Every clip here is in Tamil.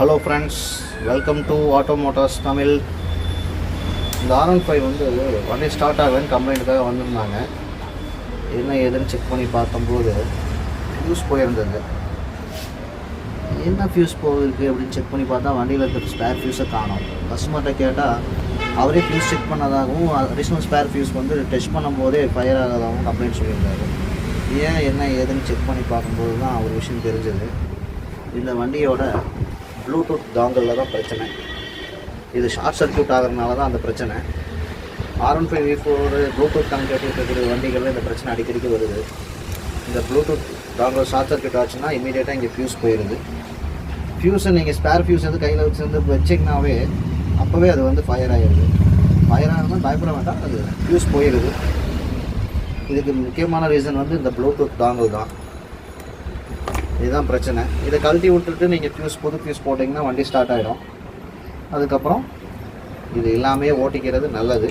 Hello friends, welcome to auto Motors Tamil. இந்த R15 வந்து வண்டி ஸ்டார்ட் ஆகலன்னு கம்ப்ளைண்ட்டுக்காக வந்திருந்தாங்க. என்ன ஏதுன்னு செக் பண்ணி பார்த்தம்போது ஃப்யூஸ் போயிருந்தது. என்ன ஃப்யூஸ் போகுது அப்படின்னு செக் பண்ணி பார்த்தா வண்டியில் இருக்கிற ஸ்பேர் ஃப்யூஸை காணோம். கஸ்டமர்கிட்ட கேட்டால் அவரே ஃப்யூஸ் செக் பண்ணதாகவும் அடிஷ்னல் ஸ்பேர் ஃப்யூஸ் வந்து டெஸ்ட் பண்ணும்போதே ஃபயர் ஆகாதாகவும் கம்ப்ளைண்ட் சொல்லியிருந்தாரு. ஏன் என்ன ஏதுன்னு செக் பண்ணி பார்க்கும்போது தான் ஒரு விஷயம் தெரிஞ்சது. இந்த வண்டியோட ப்ளூடூத் டாங்கலில் தான் பிரச்சனை. இது ஷார்ட் சர்க்யூட் ஆகிறதுனால தான் அந்த பிரச்சனை. R15 V4 ப்ளூடூத் கனெக்டிவிட்டி இருக்கக்கூடிய வண்டிகளில் இந்த பிரச்சனை அடிக்கடிக்கு வருது. இந்த ப்ளூடூத் டாங்கல் ஷார்ட் சர்க்யூட் ஆச்சுன்னா இமீடியட்டாக இங்கே ஃப்யூஸ் போயிடுது. ஃப்யூஸை நீங்கள் ஸ்பேர் ஃப்யூஸ் வந்து கையில் வச்சிங்கனாவே அப்போவே அது வந்து ஃபயர் ஆகிடுது. ஃபயர் ஆகணும்னு பயப்பட வேண்டாம், அது ஃப்யூஸ் போயிடுது. இதுக்கு முக்கியமான ரீசன் வந்து இந்த ப்ளூடூத் டாங்கல் தான். இதுதான் பிரச்சனை. இதை கழட்டி விட்டுட்டு நீங்கள் புது ஃப்யூஸ் போட்டிங்கன்னா வண்டி ஸ்டார்ட் ஆகிடும். அதுக்கப்புறம் இது எல்லாமே ஓட்டிக்கிறது நல்லது.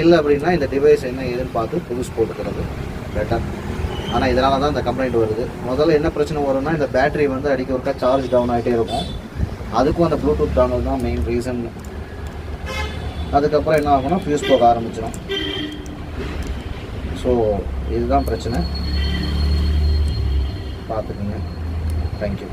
இல்லை அப்படின்னா இந்த டிவைஸ் என்ன ஏதுன்னு பார்த்து புதுசு போட்டுக்கிறது பெட்டர். ஆனால் இதனால தான் இந்த கம்ப்ளைண்ட் வருது. முதல்ல என்ன பிரச்சனை வரும்னா, இந்த பேட்டரி வந்து அடிக்க ஒருக்கா சார்ஜ் டவுன் ஆகிட்டே இருக்கும். அதுக்கும் அந்த ப்ளூடூத் டாங்கல் தான் மெயின் ரீசன். அதுக்கப்புறம் என்ன ஆகும்னா ஃப்யூஸ் போக ஆரம்பிச்சிடும். ஸோ இதுதான் பிரச்சனை, பார்த்துக்குங்க. தேங்க்யூ.